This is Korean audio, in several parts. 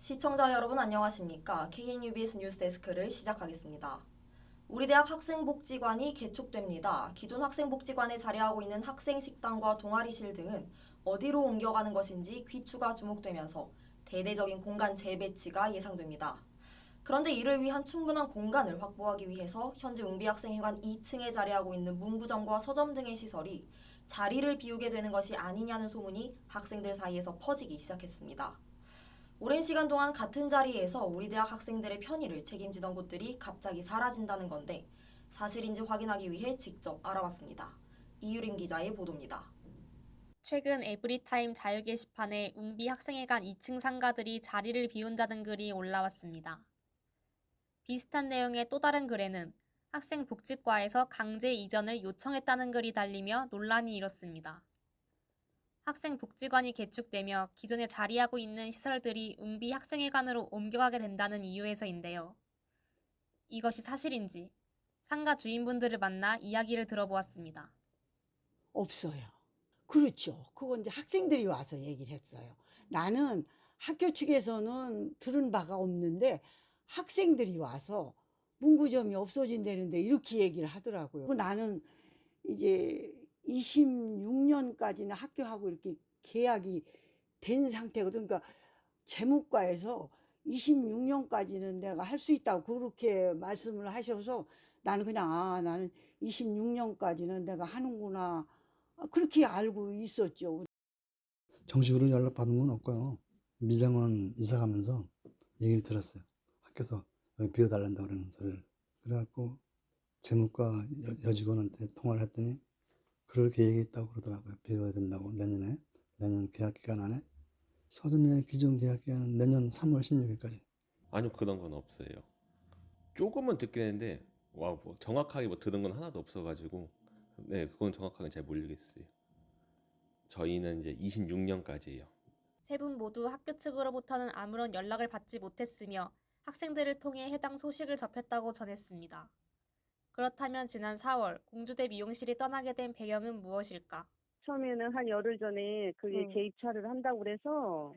시청자 여러분 안녕하십니까? KNUBS 뉴스데스크를 시작하겠습니다. 우리 대학 학생복지관이 개축됩니다. 기존 학생복지관에 자리하고 있는 학생식당과 동아리실 등은 어디로 옮겨가는 것인지 귀추가 주목되면서 대대적인 공간 재배치가 예상됩니다. 그런데 이를 위한 충분한 공간을 확보하기 위해서 현재 웅비학생회관 2층에 자리하고 있는 문구점과 서점 등의 시설이 자리를 비우게 되는 것이 아니냐는 소문이 학생들 사이에서 퍼지기 시작했습니다. 오랜 시간 동안 같은 자리에서 우리 대학 학생들의 편의를 책임지던 곳들이 갑자기 사라진다는 건데 사실인지 확인하기 위해 직접 알아봤습니다. 이유림 기자의 보도입니다. 최근 에브리타임 자유 게시판에 웅비 학생회관 2층 상가들이 자리를 비운다는 글이 올라왔습니다. 비슷한 내용의 또 다른 글에는 학생복지과에서 강제 이전을 요청했다는 글이 달리며 논란이 일었습니다. 학생복지관이 개축되며 기존에 자리하고 있는 시설들이 웅비 학생회관으로 옮겨가게 된다는 이유에서인데요. 이것이 사실인지 상가 주인분들을 만나 이야기를 들어보았습니다. 없어요. 그렇죠. 그건 이제 학생들이 와서 얘기를 했어요. 나는 학교 측에서는 들은 바가 없는데 학생들이 와서 문구점이 없어진다는데 이렇게 얘기를 하더라고요. 나는 이제 26년까지는 학교하고 이렇게 계약이 된 상태거든. 그러니까 재무과에서 26년까지는 내가 할 수 있다고 그렇게 말씀을 하셔서 나는 그냥 나는 26년까지는 내가 하는구나. 그렇게 알고 있었죠. 정식으로 연락받은 건 없고요. 미장원 이사 가면서 얘기를 들었어요. 학교에서 여기 비워달란다 그러는 소리를. 그래갖고 재무과 여직원한테 통화를 했더니 그렇게 얘기했다고 그러더라고요. 비워야 된다고 내년 계약 기간 안에. 서점의 기존 계약 기간은 내년 3월 16일까지. 아니요, 그런 건 없어요. 조금은 듣긴 했는데 뭐 정확하게 뭐 들은 건 하나도 없어가지고 네, 그건 정확하게 잘 모르겠어요. 저희는 이제 26년까지예요. 세 분 모두 학교 측으로부터는 아무런 연락을 받지 못했으며 학생들을 통해 해당 소식을 접했다고 전했습니다. 그렇다면 지난 4월 공주대 미용실이 떠나게 된 배경은 무엇일까? 처음에는 한 열흘 전에 그게 재입찰을 한다고 그래서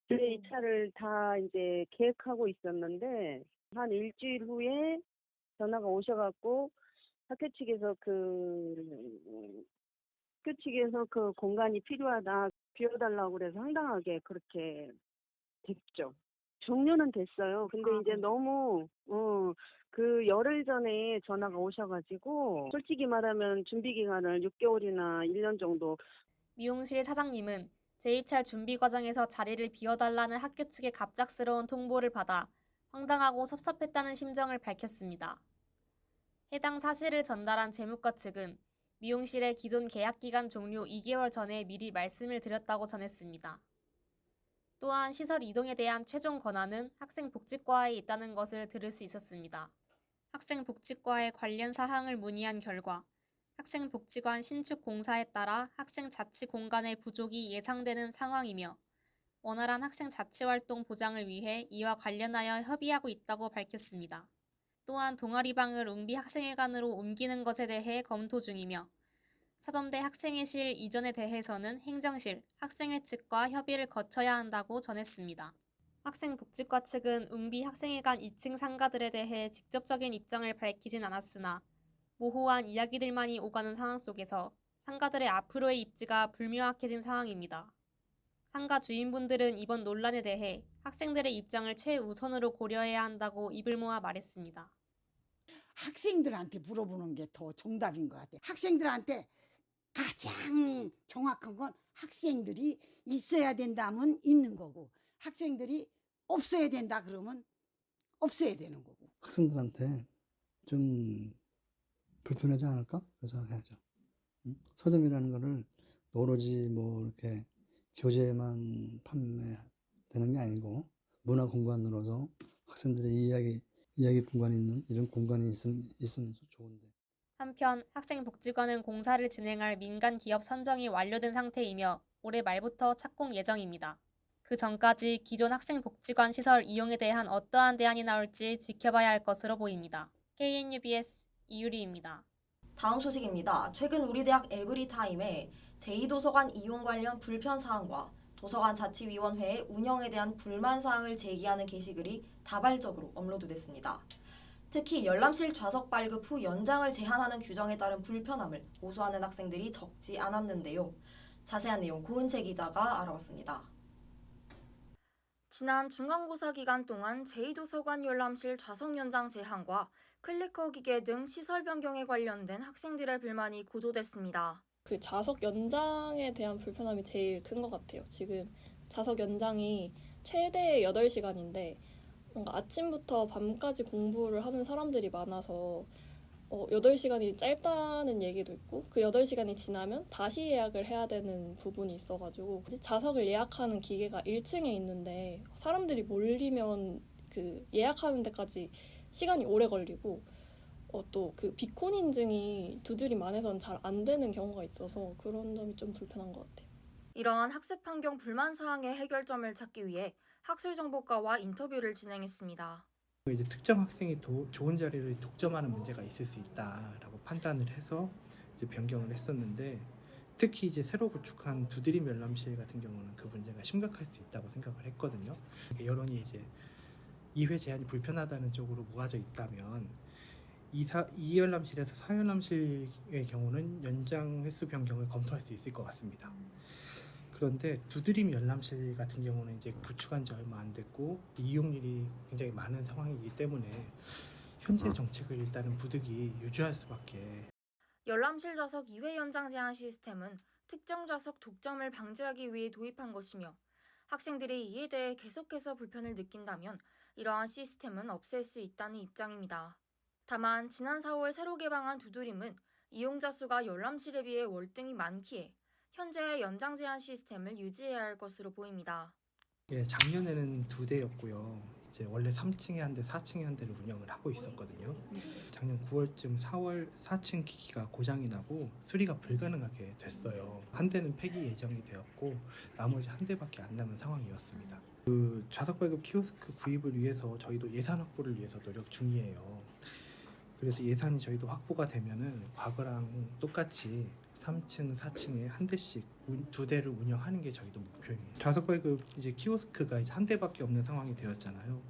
재입찰을 다 이제 계획하고 있었는데 한 일주일 후에 전화가 오셔갖고 학교 측에서 그 공간이 필요하다 비워달라고 그래서 황당하게 그렇게 됐죠. 종료는 됐어요. 근데 이제 너무 그 열흘 전에 전화가 오셔가지고 솔직히 말하면 준비 기간을 6개월이나 1년 정도. 미용실 사장님은 재입찰 준비 과정에서 자리를 비워달라는 학교 측의 갑작스러운 통보를 받아 황당하고 섭섭했다는 심정을 밝혔습니다. 해당 사실을 전달한 재무과 측은 미용실의 기존 계약 기간 종료 2개월 전에 미리 말씀을 드렸다고 전했습니다. 또한 시설 이동에 대한 최종 권한은 학생복지과에 있다는 것을 들을 수 있었습니다. 학생복지과에 관련 사항을 문의한 결과 학생복지관 신축 공사에 따라 학생 자치 공간의 부족이 예상되는 상황이며 원활한 학생 자치 활동 보장을 위해 이와 관련하여 협의하고 있다고 밝혔습니다. 또한 동아리방을 웅비 학생회관으로 옮기는 것에 대해 검토 중이며 사범대 학생회실 이전에 대해서는 행정실, 학생회 측과 협의를 거쳐야 한다고 전했습니다. 학생복지과 측은 웅비 학생회관 2층 상가들에 대해 직접적인 입장을 밝히진 않았으나 모호한 이야기들만이 오가는 상황 속에서 상가들의 앞으로의 입지가 불명확해진 상황입니다. 상가 주인분들은 이번 논란에 대해 학생들의 입장을 최우선으로 고려해야 한다고 입을 모아 말했습니다. 학생들한테 물어보는 게 더 정답인 것 같아요. 학생들한테 가장 정확한 건 학생들이 있어야 된다면 있는 거고 학생들이 없어야 된다 그러면 없어야 되는 거고. 학생들한테 좀 불편하지 않을까? 그래서 해야죠. 서점이라는 거를 오로지 뭐 이렇게 교재만 판매되는 게 아니고 문화 공간으로서 학생들의 이야기 공간이 있는 이런 공간이 있으면 좋은데. 한편 학생복지관은 공사를 진행할 민간 기업 선정이 완료된 상태이며 올해 말부터 착공 예정입니다. 그 전까지 기존 학생복지관 시설 이용에 대한 어떠한 대안이 나올지 지켜봐야 할 것으로 보입니다. KNUBS 이유리입니다. 다음 소식입니다. 최근 우리 대학 에브리타임에 제2도서관 이용 관련 불편 사항과 도서관 자치위원회의 운영에 대한 불만 사항을 제기하는 게시글이 다발적으로 업로드됐습니다. 특히 열람실 좌석 발급 후 연장을 제한하는 규정에 따른 불편함을 호소하는 학생들이 적지 않았는데요. 자세한 내용 고은채 기자가 알아봤습니다. 지난 중간고사 기간 동안 제2도서관 열람실 좌석 연장 제한과 클리커 기계 등 시설 변경에 관련된 학생들의 불만이 고조됐습니다. 그 좌석 연장에 대한 불편함이 제일 큰 것 같아요. 지금 좌석 연장이 최대 8시간인데 뭔가 아침부터 밤까지 공부를 하는 사람들이 많아서 8시간이 짧다는 얘기도 있고 그 8시간이 지나면 다시 예약을 해야 되는 부분이 있어가지고 좌석을 예약하는 기계가 1층에 있는데 사람들이 몰리면 그 예약하는 데까지 시간이 오래 걸리고 또 그 비콘 인증이 두드림 안에서는 잘 안 되는 경우가 있어서 그런 점이 좀 불편한 것 같아요. 이러한 학습 환경 불만 사항의 해결점을 찾기 위해 학술정보과와 인터뷰를 진행했습니다. 이제 특정 학생이 좋은 자리를 독점하는 문제가 있을 수 있다라고 판단을 해서 이제 변경을 했었는데 특히 이제 새로 구축한 두드림 열람실 같은 경우는 그 문제가 심각할 수 있다고 생각을 했거든요. 여론이 이제 2회 제한이 불편하다는 쪽으로 모아져 있다면 이 열람실에서 4열람실의 경우는 연장 횟수 변경을 검토할 수 있을 것 같습니다. 그런데 두드림 열람실 같은 경우는 이제 구축한 지 얼마 안 됐고 이용률이 굉장히 많은 상황이기 때문에 현재 정책을 일단은 부득이 유지할 수밖에. 열람실 좌석 2회 연장 제한 시스템은 특정 좌석 독점을 방지하기 위해 도입한 것이며 학생들이 이에 대해 계속해서 불편을 느낀다면 이러한 시스템은 없앨 수 있다는 입장입니다. 다만 지난 4월 새로 개방한 두드림은 이용자 수가 열람실에 비해 월등히 많기에 현재의 연장 제한 시스템을 유지해야 할 것으로 보입니다. 예, 작년에는 2대였고요. 이제 원래 3층에 한 대, 4층에 한 대를 운영을 하고 있었거든요. 작년 9월쯤 4월 4층 기기가 고장이 나고 수리가 불가능하게 됐어요. 한 대는 폐기 예정이 되었고 나머지 한 대밖에 안 남은 상황이었습니다. 그 좌석 발급 키오스크 구입을 위해서 저희도 예산 확보를 위해서 노력 중이에요. 그래서 예산이 저희도 확보가 되면은 과거랑 똑같이 3층, 4층에 한 대씩 2대를 운영하는 게 저희도 목표입니다. 좌석 발급 이제 키오스크가 이제 한 대밖에 없는 상황이 되었잖아요.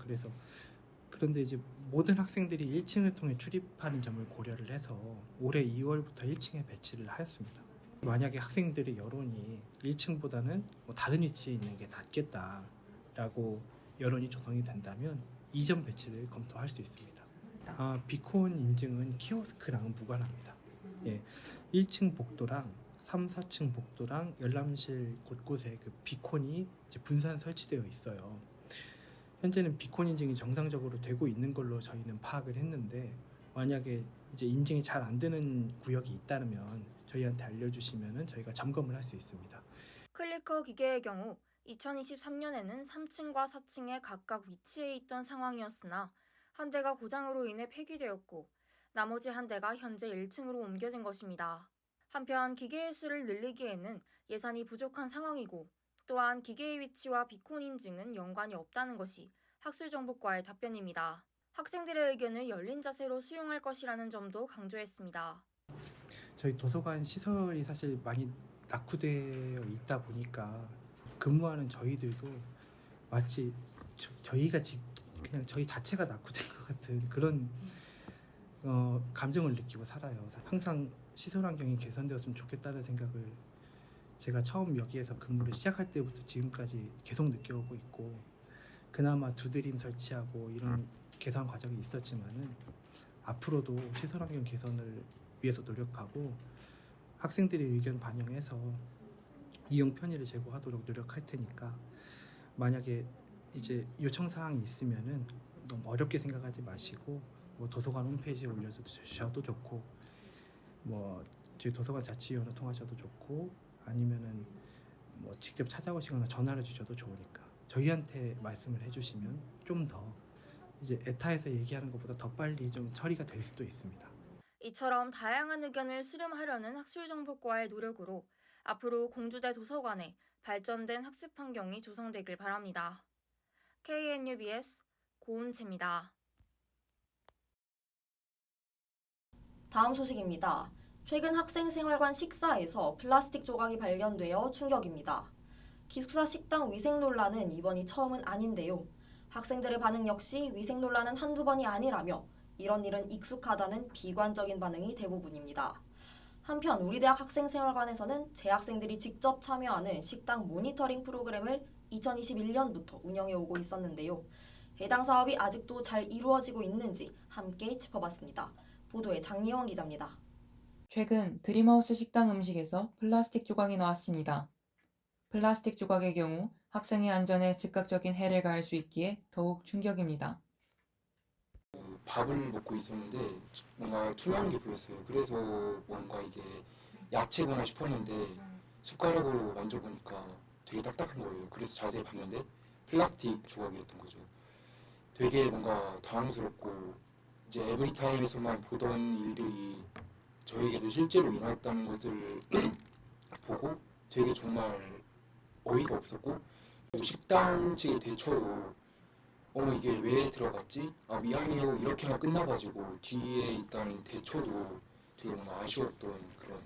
그런데 이제 모든 학생들이 1층을 통해 출입하는 점을 고려를 해서 올해 2월부터 1층에 배치를 하였습니다. 만약에 학생들의 여론이 1층보다는 다른 위치에 있는 게 낫겠다라고 여론이 조성이 된다면 이전 배치를 검토할 수 있습니다. 비콘 인증은 키오스크랑 무관합니다. 예, 1층 복도랑 3, 4층 복도랑 열람실 곳곳에 그 비콘이 이제 분산 설치되어 있어요. 현재는 비콘 인증이 정상적으로 되고 있는 걸로 저희는 파악을 했는데 만약에 이제 인증이 잘 안 되는 구역이 있다면 저희한테 알려주시면은 저희가 점검을 할 수 있습니다. 클리커 기계의 경우 2023년에는 3층과 4층에 각각 위치해 있던 상황이었으나 한 대가 고장으로 인해 폐기되었고 나머지 한 대가 현재 1층으로 옮겨진 것입니다. 한편 기계의 수를 늘리기에는 예산이 부족한 상황이고 또한 기계의 위치와 비콘 인증은 연관이 없다는 것이 학술정보과의 답변입니다. 학생들의 의견을 열린 자세로 수용할 것이라는 점도 강조했습니다. 저희 도서관 시설이 사실 많이 낙후되어 있다 보니까 근무하는 저희들도 마치 저희가 그냥 저희 자체가 낙후된 것 같은 그런 감정을 느끼고 살아요. 항상 시설 환경이 개선되었으면 좋겠다는 생각을 제가 처음 여기에서 근무를 시작할 때부터 지금까지 계속 느껴오고 있고 그나마 두드림 설치하고 이런 개선 과정이 있었지만은 앞으로도 시설 환경 개선을 위해서 노력하고 학생들의 의견 반영해서 이용 편의를 제공하도록 노력할 테니까 만약에 이제 요청 사항이 있으면은 너무 어렵게 생각하지 마시고 도서관 홈페이지에 올려주셔도 좋고 저희 도서관 자치위원회 통하셔도 좋고 아니면은 직접 찾아오시거나 전화를 주셔도 좋으니까 저희한테 말씀을 해주시면 좀 더 이제 에타에서 얘기하는 것보다 더 빨리 좀 처리가 될 수도 있습니다. 이처럼 다양한 의견을 수렴하려는 학술정보과의 노력으로 앞으로 공주대 도서관에 발전된 학습 환경이 조성되길 바랍니다. KNUBS 고은채입니다. 다음 소식입니다. 최근 학생생활관 식사에서 플라스틱 조각이 발견되어 충격입니다. 기숙사 식당 위생 논란은 이번이 처음은 아닌데요. 학생들의 반응 역시 위생 논란은 한두 번이 아니라며 이런 일은 익숙하다는 비관적인 반응이 대부분입니다. 한편 우리 대학 학생생활관에서는 재학생들이 직접 참여하는 식당 모니터링 프로그램을 2021년부터 운영해 오고 있었는데요. 해당 사업이 아직도 잘 이루어지고 있는지 함께 짚어봤습니다. 보도에 장예원 기자입니다. 최근 드림하우스 식당 음식에서 플라스틱 조각이 나왔습니다. 플라스틱 조각의 경우 학생의 안전에 즉각적인 해를 가할 수 있기에 더욱 충격입니다. 밥을 먹고 있었는데 뭔가 투명한 게 보였어요. 그래서 뭔가 이게 야채거나 싶었는데 숟가락으로 만져보니까 되게 딱딱한 거예요. 그래서 자세히 봤는데 플라스틱 조각이었던 거죠. 되게 뭔가 당황스럽고 이제 에브리타임에서만 보던 일들이 저에게도 실제로 일어났다는 것을 보고 되게 정말 어이가 없었고 식당 측의 대처도 이게 왜 들어갔지? 아 미안해요 이렇게 하면 끝나가지고 뒤에 있다는 대처도 되게 뭔가 아쉬웠던 그런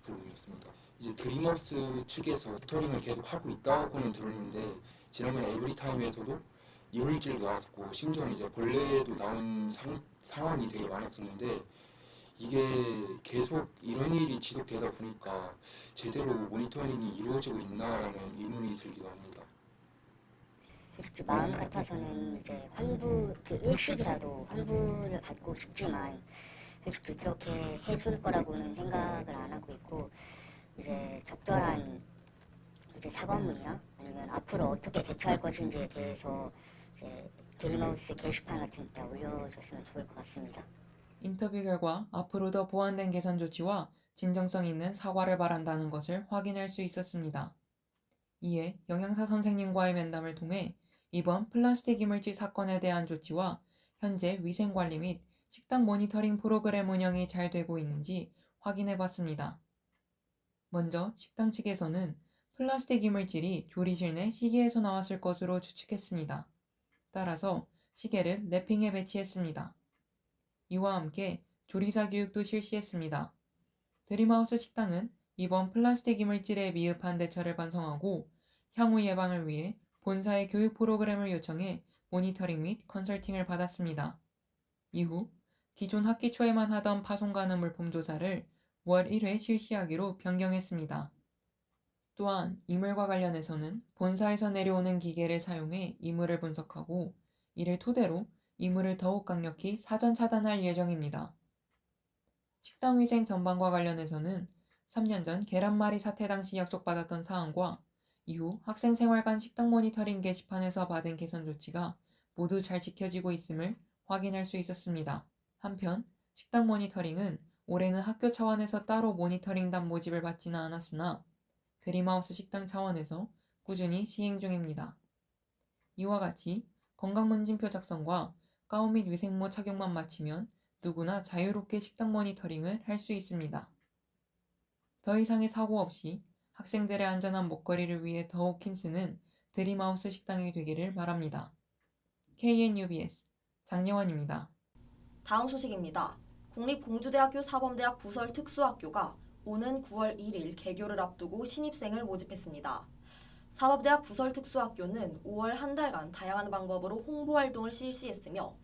부분이었습니다. 이제 드림하우스 측에서 스토링을 계속 하고 있다고는 들었는데 지난번에 에브리타임에서도 이물질 나왔었고 심지어 이제 벌레도 나온 상황이 되게 많았었는데 이게 계속 이런 일이 지속되다 보니까 제대로 모니터링이 이루어지고 있나라는 의문이 들기도 합니다. 솔직히 마음 같아서는 이제 일식이라도 환불을 받고 싶지만 솔직히 그렇게 해줄 거라고는 생각을 안 하고 있고 이제 적절한 이제 사과문이나 아니면 앞으로 어떻게 대처할 것인지에 대해서 이제 드림하우스 게시판 같은 데 올려줬으면 좋을 것 같습니다. 인터뷰 결과 앞으로 더 보완된 개선 조치와 진정성 있는 사과를 바란다는 것을 확인할 수 있었습니다. 이에 영양사 선생님과의 면담을 통해 이번 플라스틱 이물질 사건에 대한 조치와 현재 위생관리 및 식당 모니터링 프로그램 운영이 잘 되고 있는지 확인해 봤습니다. 먼저 식당 측에서는 플라스틱 이물질이 조리실 내 시계에서 나왔을 것으로 추측했습니다. 따라서 시계를 랩핑에 배치했습니다. 이와 함께 조리사 교육도 실시했습니다. 드림하우스 식당은 이번 플라스틱 이물질에 미흡한 대처를 반성하고 향후 예방을 위해 본사의 교육 프로그램을 요청해 모니터링 및 컨설팅을 받았습니다. 이후 기존 학기 초에만 하던 파손 가는 물품 조사를 월 1회 실시하기로 변경했습니다. 또한 이물과 관련해서는 본사에서 내려오는 기계를 사용해 이물을 분석하고 이를 토대로 이물을 더욱 강력히 사전 차단할 예정입니다. 식당 위생 전반과 관련해서는 3년 전 계란말이 사태 당시 약속받았던 사항과 이후 학생생활관 식당 모니터링 게시판에서 받은 개선 조치가 모두 잘 지켜지고 있음을 확인할 수 있었습니다. 한편 식당 모니터링은 올해는 학교 차원에서 따로 모니터링단 모집을 받지는 않았으나 드림하우스 식당 차원에서 꾸준히 시행 중입니다. 이와 같이 건강문진표 작성과 가운 및 위생모 착용만 마치면 누구나 자유롭게 식당 모니터링을 할 수 있습니다. 더 이상의 사고 없이 학생들의 안전한 먹거리를 위해 더욱 힘쓰는 드림하우스 식당이 되기를 바랍니다. KNUBS 장예원입니다. 다음 소식입니다. 국립공주대학교 사범대학 부설 특수학교가 오는 9월 1일 개교를 앞두고 신입생을 모집했습니다. 사범대학 부설 특수학교는 5월 한 달간 다양한 방법으로 홍보활동을 실시했으며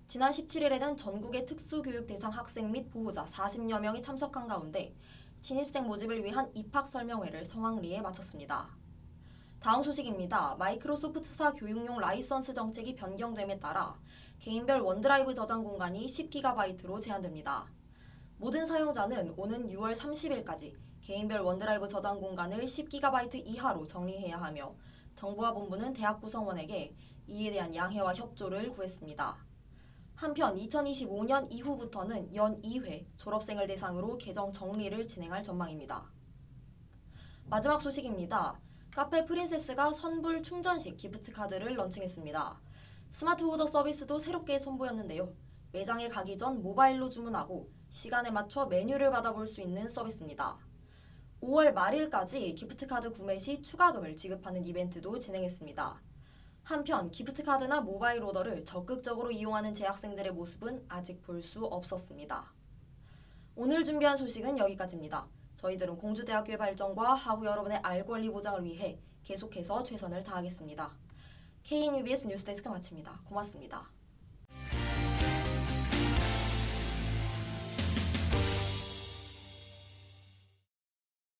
지난 17일에는 전국의 특수교육 대상 학생 및 보호자 40여 명이 참석한 가운데 신입생 모집을 위한 입학 설명회를 성황리에 마쳤습니다. 다음 소식입니다. 마이크로소프트사 교육용 라이선스 정책이 변경됨에 따라 개인별 원드라이브 저장 공간이 10GB로 제한됩니다. 모든 사용자는 오는 6월 30일까지 개인별 원드라이브 저장 공간을 10GB 이하로 정리해야 하며 정부와 본부는 대학 구성원에게 이에 대한 양해와 협조를 구했습니다. 한편 2025년 이후부터는 연 2회 졸업생을 대상으로 계정 정리를 진행할 전망입니다. 마지막 소식입니다. 카페 프린세스가 선불 충전식 기프트카드를 런칭했습니다. 스마트 오더 서비스도 새롭게 선보였는데요. 매장에 가기 전 모바일로 주문하고 시간에 맞춰 메뉴를 받아볼 수 있는 서비스입니다. 5월 말일까지 기프트카드 구매 시 추가금을 지급하는 이벤트도 진행했습니다. 한편 기프트카드나 모바일 오더를 적극적으로 이용하는 재학생들의 모습은 아직 볼 수 없었습니다. 오늘 준비한 소식은 여기까지입니다. 저희들은 공주대학교의 발전과 하고 여러분의 알 권리 보장을 위해 계속해서 최선을 다하겠습니다. KNUBS 뉴스데스크 마칩니다. 고맙습니다.